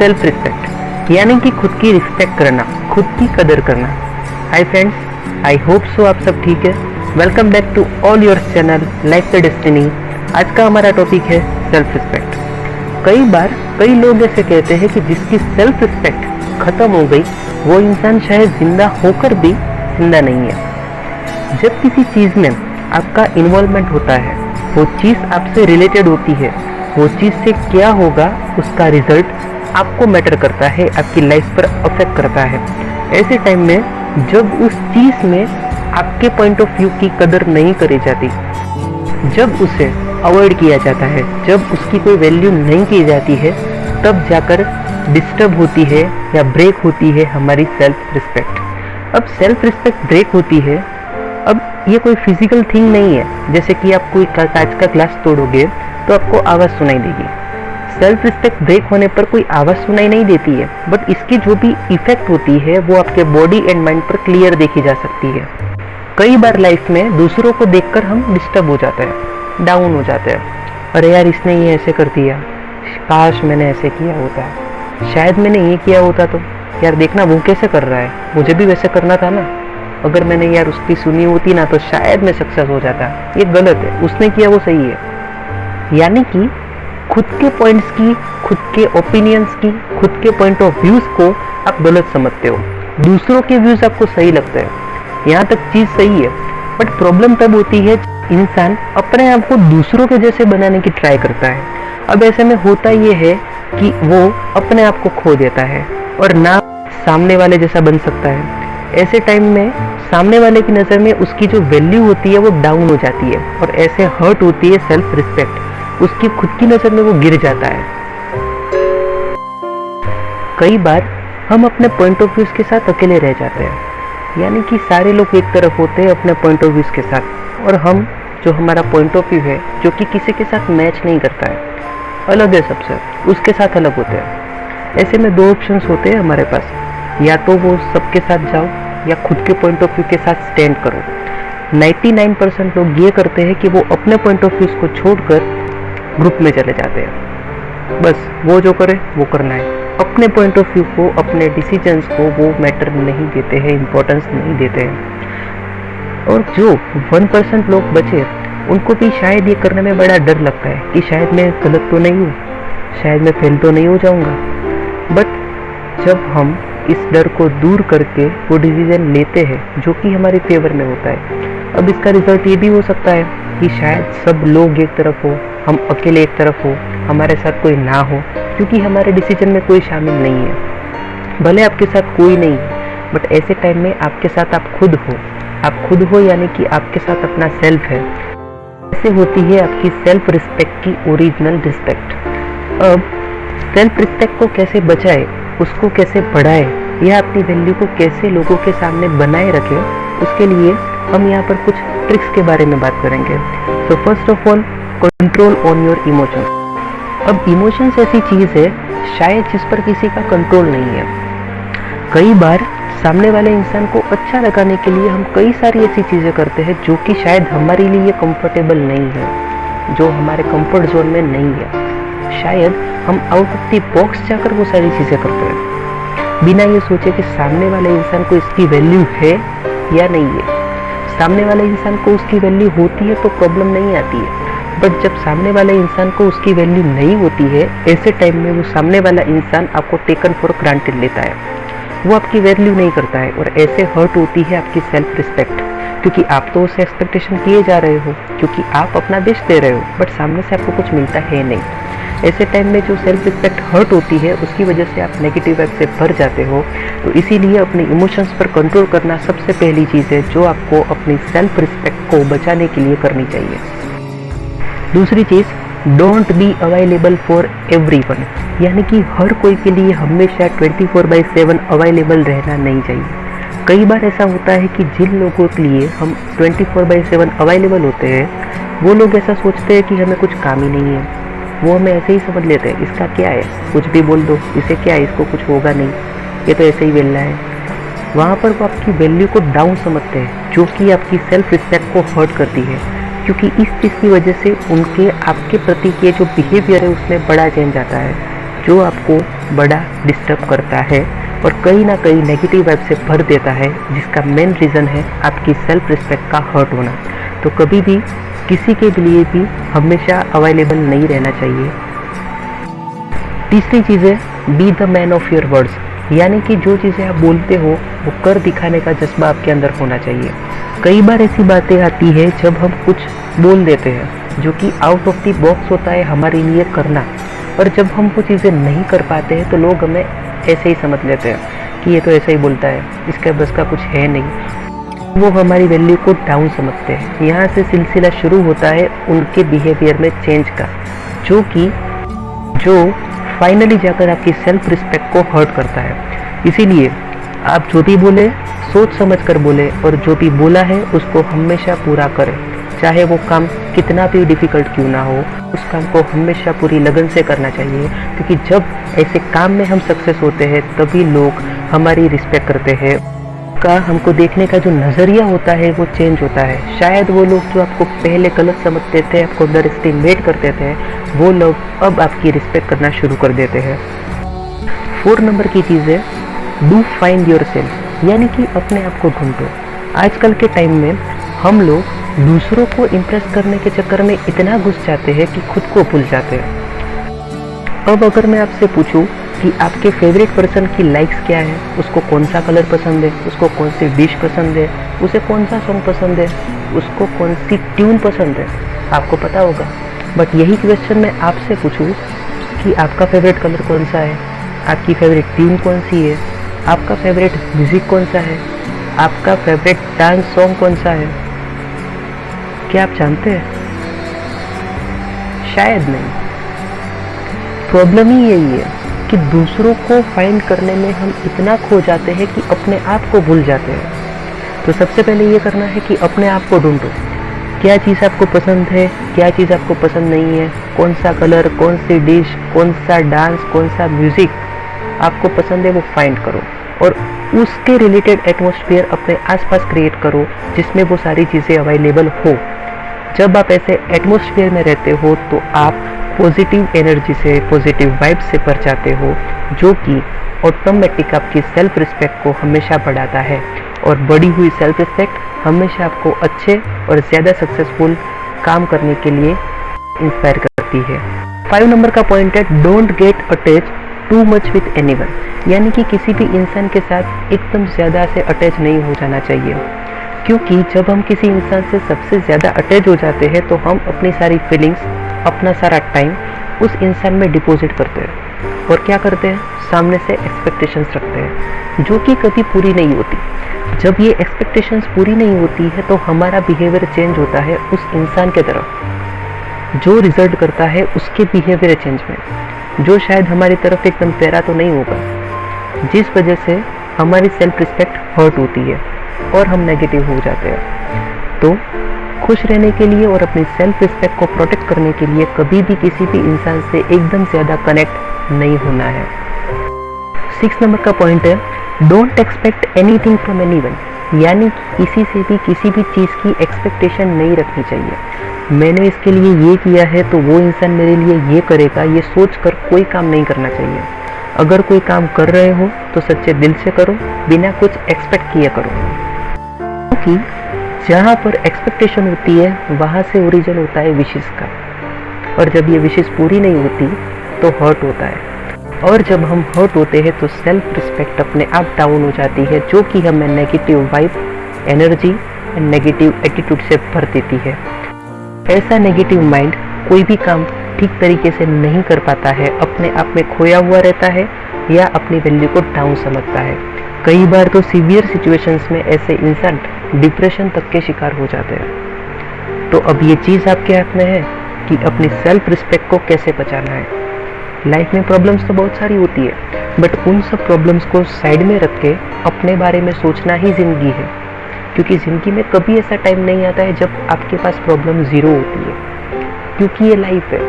Self respect यानी कि खुद की रिस्पेक्ट करना, खुद की कदर करना। Hi friends, I hope so आप सब ठीक है। Welcome back to all your channel life the destiny. आज का हमारा टॉपिक है सेल्फ रिस्पेक्ट। कई बार कई लोग ऐसे कहते हैं कि जिसकी सेल्फ रिस्पेक्ट खत्म हो गई वो इंसान शायद जिंदा होकर भी जिंदा नहीं है। जब किसी चीज़ में आपका इन्वॉल्वमेंट होता है, वो चीज़ आपसे रिलेटेड होती है, वो चीज़ से क्या होगा उसका रिजल्ट आपको मैटर करता है, आपकी लाइफ पर अफेक्ट करता है। ऐसे टाइम में जब उस चीज़ में आपके पॉइंट ऑफ व्यू की कदर नहीं करी जाती, जब उसे अवॉइड किया जाता है, जब उसकी कोई वैल्यू नहीं की जाती है, तब जाकर डिस्टर्ब होती है या ब्रेक होती है हमारी सेल्फ रिस्पेक्ट। अब सेल्फ रिस्पेक्ट ब्रेक होती है, अब ये कोई फिजिकल थिंग नहीं है। जैसे कि आप कोई कांच का ग्लास तोड़ोगे तो आपको आवाज़ सुनाई देगी। सेल्फ रिस्पेक्ट ब्रेक होने पर कोई आवाज़ सुनाई नहीं देती है, बट इसकी जो भी इफेक्ट होती है वो आपके बॉडी एंड माइंड पर क्लियर देखी जा सकती है। कई बार लाइफ में दूसरों को देखकर हम डिस्टर्ब हो जाते हैं, डाउन हो जाते हैं। अरे यार, इसने ये ऐसे कर दिया, काश मैंने ऐसे किया होता, शायद मैंने ये किया होता तो यार देखना वो कैसे कर रहा है, मुझे भी वैसे करना था ना। अगर मैंने यार उसकी सुनी होती ना तो शायद मैं सक्सेस हो जाता। ये गलत है, उसने किया वो सही है। यानी कि खुद के पॉइंट्स की, खुद के ओपिनियंस की, खुद के पॉइंट ऑफ व्यूज को आप गलत समझते हो, दूसरों के व्यूज आपको सही लगते हैं। यहाँ तक चीज सही है, बट प्रॉब्लम तब होती है इंसान अपने आप को दूसरों के जैसे बनाने की ट्राई करता है। अब ऐसे में होता ये है कि वो अपने आप को खो देता है और ना सामने वाले जैसा बन सकता है। ऐसे टाइम में सामने वाले की नज़र में उसकी जो वैल्यू होती है वो डाउन हो जाती है और ऐसे हर्ट होती है सेल्फ रिस्पेक्ट, उसकी खुद की नज़र में वो गिर जाता है। कई बार हम अपने पॉइंट ऑफ व्यूज के साथ अकेले रह जाते हैं, यानी कि सारे लोग एक तरफ होते हैं अपने पॉइंट ऑफ व्यूज के साथ, और हम जो हमारा पॉइंट ऑफ व्यू है जो कि किसी के साथ मैच नहीं करता है, अलग है सबसे, उसके साथ अलग होते हैं। ऐसे में दो ऑप्शंस होते हैं हमारे पास, या तो वो सबके साथ जाओ या खुद के पॉइंट ऑफ व्यू के साथ स्टैंड करो। 99% लोग ये करते हैं कि वो अपने पॉइंट ऑफ व्यूज को छोड़कर ग्रुप में चले जाते हैं। बस वो जो करे वो करना है, अपने पॉइंट ऑफ व्यू को, अपने डिसीजंस को वो मैटर नहीं देते हैं, इम्पोर्टेंस नहीं देते हैं। और जो 1% लोग बचे उनको भी शायद ये करने में बड़ा डर लगता है कि शायद मैं गलत तो नहीं हूँ, शायद मैं फेल तो नहीं हो जाऊँगा। बट जब हम इस डर को दूर करके वो डिसीजन लेते हैं जो कि हमारे फेवर में होता है, अब इसका रिजल्ट ये भी हो सकता है कि शायद सब लोग एक तरफ हो, हम अकेले एक तरफ हो, हमारे साथ कोई ना हो, क्योंकि हमारे डिसीजन में कोई शामिल नहीं है। भले आपके साथ कोई नहीं है, बट ऐसे टाइम में आपके साथ आप खुद हो। आप खुद हो यानी कि आपके साथ अपना सेल्फ है। ऐसे होती है आपकी सेल्फ रिस्पेक्ट की ओरिजिनल रिस्पेक्ट। अब सेल्फ रिस्पेक्ट को कैसे बचाए, उसको कैसे बढ़ाए, या अपनी वैल्यू को कैसे लोगों के सामने बनाए रखें, उसके लिए हम यहाँ पर कुछ ट्रिक्स के बारे में बात करेंगे। So first of all, control on your emotions. अब इमोशंस ऐसी चीज़ है शायद जिस पर किसी का कंट्रोल नहीं है। कई बार सामने वाले इंसान को अच्छा लगाने के लिए हम कई सारी ऐसी चीज़ें करते हैं जो कि शायद हमारे लिए कंफर्टेबल नहीं है, जो हमारे कंफर्ट जोन में नहीं है। शायद हम आउट ऑफ द बॉक्स जाकर वो सारी चीज़ें करते हैं बिना ये सोचे कि सामने वाले इंसान को इसकी वैल्यू है या नहीं है। सामने वाले इंसान को उसकी वैल्यू होती है तो प्रॉब्लम नहीं आती है, बट जब सामने वाले इंसान को उसकी वैल्यू नहीं होती है, ऐसे टाइम में वो सामने वाला इंसान आपको टेकन फॉर ग्रांटेड लेता है, वो आपकी वैल्यू नहीं करता है, और ऐसे हर्ट होती है आपकी सेल्फ रिस्पेक्ट, क्योंकि आप तो उससे एक्सपेक्टेशन किए जा रहे हो, क्योंकि आप अपना बेस्ट दे रहे हो, बट सामने से आपको कुछ मिलता है नहीं। ऐसे टाइम में जो सेल्फ रिस्पेक्ट हर्ट होती है उसकी वजह से आप नेगेटिव वाइब से भर जाते हो। तो इसीलिए अपने इमोशंस पर कंट्रोल करना सबसे पहली चीज़ है जो आपको अपनी सेल्फ रिस्पेक्ट को बचाने के लिए करनी चाहिए। दूसरी चीज़, don't be available for everyone, यानी कि हर कोई के लिए हमेशा 24/7 अवेलेबल रहना नहीं चाहिए। कई बार ऐसा होता है कि जिन लोगों के लिए हम 24/7 अवेलेबल होते हैं, वो लोग ऐसा सोचते हैं कि हमें कुछ काम ही नहीं है, वो हमें ऐसे ही समझ लेते हैं, इसका क्या है, कुछ भी बोल दो, इसे क्या है, इसको कुछ होगा नहीं, ये तो ऐसे ही वेला है। वहाँ पर वो आपकी वैल्यू को डाउन समझते हैं, जो कि आपकी सेल्फ रिस्पेक्ट को हर्ट करती है, क्योंकि इस चीज़ की वजह से उनके आपके प्रति के जो बिहेवियर है उसमें बड़ा चेंज आता है। जो आपको बड़ा डिस्टर्ब करता है और कहीं ना कहीं नेगेटिव वाइब से भर देता है, जिसका मेन रीज़न है आपकी सेल्फ रिस्पेक्ट का हर्ट होना। तो कभी भी किसी के लिए भी हमेशा अवेलेबल नहीं रहना चाहिए। तीसरी चीज़ है be the man of your words, यानी कि जो चीज़ें आप बोलते हो वो कर दिखाने का जज्बा आपके अंदर होना चाहिए। कई बार ऐसी बातें आती है जब हम कुछ बोल देते हैं जो कि आउट ऑफ द बॉक्स होता है हमारे लिए करना, और जब हम वो चीज़ें नहीं कर पाते हैं तो लोग हमें ऐसे ही समझ लेते हैं कि ये तो ऐसा ही बोलता है, इसके बस का कुछ है नहीं। वो हमारी वैल्यू को डाउन समझते हैं। यहाँ से सिलसिला शुरू होता है उनके बिहेवियर में चेंज का, जो फाइनली जाकर आपकी सेल्फ रिस्पेक्ट को हर्ट करता है। इसीलिए आप जो भी बोले सोच समझ कर बोले, और जो भी बोला है उसको हमेशा पूरा करें, चाहे वो काम कितना भी डिफ़िकल्ट क्यों ना हो। उस काम को हमेशा पूरी लगन से करना चाहिए, क्योंकि जब ऐसे काम में हम सक्सेस होते हैं तभी लोग हमारी रिस्पेक्ट करते हैं। का हमको देखने का जो नज़रिया होता है वो चेंज होता है। शायद वो लोग जो आपको पहले गलत समझते थे, आपको अंडर एस्टिमेट करते थे, वो लोग अब आपकी रिस्पेक्ट करना शुरू कर देते हैं। 4 नंबर की चीज़ है डू फाइंड योर सेल्फ, यानी कि अपने आप को ढूंढो। आजकल के टाइम में हम लोग दूसरों को इम्प्रेस करने के चक्कर में इतना घुस जाते हैं कि खुद को भूल जाते हैं। अब अगर मैं आपसे पूछूं कि आपके फेवरेट पर्सन की लाइक्स क्या है, उसको कौन सा कलर पसंद है, उसको कौन सी डिश पसंद है, उसे कौन सा सॉन्ग पसंद है, उसको कौन सी ट्यून पसंद है, आपको पता होगा। बट यही क्वेश्चन मैं आपसे पूछूं कि आपका फेवरेट कलर कौन सा है, आपकी फेवरेट ट्यून कौन सी है, आपका फेवरेट म्यूज़िक कौन सा है, आपका फेवरेट डांस सॉन्ग कौन सा है, क्या आप जानते हैं? शायद नहीं। प्रॉब्लम ही यही है कि दूसरों को फाइंड करने में हम इतना खो जाते हैं कि अपने आप को भूल जाते हैं। तो सबसे पहले ये करना है कि अपने आप को ढूंढो, क्या चीज़ आपको पसंद है, क्या चीज़ आपको पसंद नहीं है, कौन सा कलर, कौन सी डिश, कौन सा डांस, कौन सा म्यूज़िक आपको पसंद है, वो फाइंड करो और उसके रिलेटेड एटमॉस्फेयर अपने आसपास क्रिएट करो जिसमें वो सारी चीज़ें अवेलेबल हो। जब आप ऐसे एटमॉस्फेयर में रहते हो तो आप पॉजिटिव एनर्जी से, पॉजिटिव वाइब से भर जाते हो, जो कि ऑटोमेटिक आपकी सेल्फ रिस्पेक्ट को हमेशा बढ़ाता है, और बढ़ी हुई सेल्फ रिस्पेक्ट हमेशा आपको अच्छे और ज़्यादा सक्सेसफुल काम करने के लिए इंस्पायर करती है। 5 नंबर का पॉइंट है don't get attach too much with anyone, यानी कि किसी भी इंसान के साथ एकदम ज़्यादा से अटैच नहीं हो जाना चाहिए, क्योंकि जब हम किसी इंसान से सबसे ज़्यादा अटैच हो जाते हैं तो हम अपनी सारी फीलिंग्स, अपना सारा टाइम उस इंसान में डिपॉजिट करते हैं, और क्या करते हैं, सामने से एक्सपेक्टेशंस रखते हैं जो कि कभी पूरी नहीं होती। जब ये एक्सपेक्टेशंस पूरी नहीं होती है तो हमारा बिहेवियर चेंज होता है उस इंसान के तरफ, जो रिजल्ट करता है उसके बिहेवियर चेंज में, जो शायद हमारी तरफ एकदम प्यारा तो नहीं होगा, जिस वजह से हमारी सेल्फ रिस्पेक्ट हर्ट होती है और हम नेगेटिव हो जाते हैं। तो खुश रहने के लिए और अपनी सेल्फ रिस्पेक्ट को प्रोटेक्ट करने के लिए कभी भी किसी भी इंसान से एकदम ज़्यादा कनेक्ट नहीं होना है। 6 नंबर का पॉइंट है don't expect anything from anyone, यानी किसी से भी किसी भी चीज़ की एक्सपेक्टेशन नहीं रखनी चाहिए। मैंने इसके लिए ये किया है तो वो इंसान मेरे लिए ये करेगा, ये सोच कर कोई काम नहीं करना चाहिए। अगर कोई काम कर रहे हो तो सच्चे दिल से करो, बिना कुछ एक्सपेक्ट किए करो, क्योंकि जहाँ पर एक्सपेक्टेशन होती है वहाँ से ओरिजिन होता है विशेष का, और जब ये विशेष पूरी नहीं होती तो हर्ट होता है, और जब हम हर्ट होते हैं तो सेल्फ रिस्पेक्ट अपने आप डाउन हो जाती है, जो कि हमें negative vibe, energy and negative attitude से भर देती है। ऐसा नेगेटिव माइंड कोई भी काम ठीक तरीके से नहीं कर पाता है, अपने आप में खोया हुआ रहता है या अपनी वैल्यू को डाउन समझता है। कई बार तो सीवियर सिचुएशंस में ऐसे इंसान डिप्रेशन तक के शिकार हो जाते हैं। तो अब ये चीज़ आपके हाथ में है कि अपनी सेल्फ रिस्पेक्ट को कैसे बचाना है। लाइफ में प्रॉब्लम्स तो बहुत सारी होती है, बट उन सब प्रॉब्लम्स को साइड में रख के अपने बारे में सोचना ही ज़िंदगी है, क्योंकि ज़िंदगी में कभी ऐसा टाइम नहीं आता है जब आपके पास प्रॉब्लम ज़ीरो होती है, क्योंकि ये लाइफ है,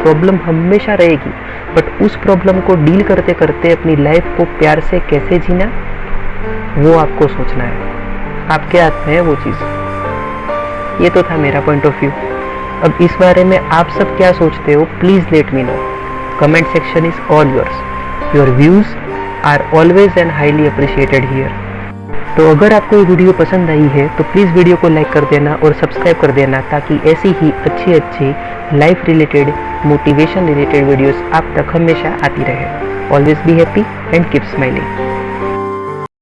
प्रॉब्लम हमेशा रहेगी, बट उस प्रॉब्लम को डील करते करते अपनी लाइफ को प्यार से कैसे जीना वो आपको सोचना है, आपके हाथ में है वो चीज़। ये तो था मेरा पॉइंट ऑफ व्यू। अब इस बारे में आप सब क्या सोचते हो, please let me know comment section is all yours. Your views are always and highly appreciated here. तो अगर आपको ये वीडियो पसंद आई है तो प्लीज़ वीडियो को लाइक कर देना और सब्सक्राइब कर देना, ताकि ऐसी ही अच्छी अच्छी life related, motivation related videos आप तक हमेशा आती रहे. Always be happy and keep smiling.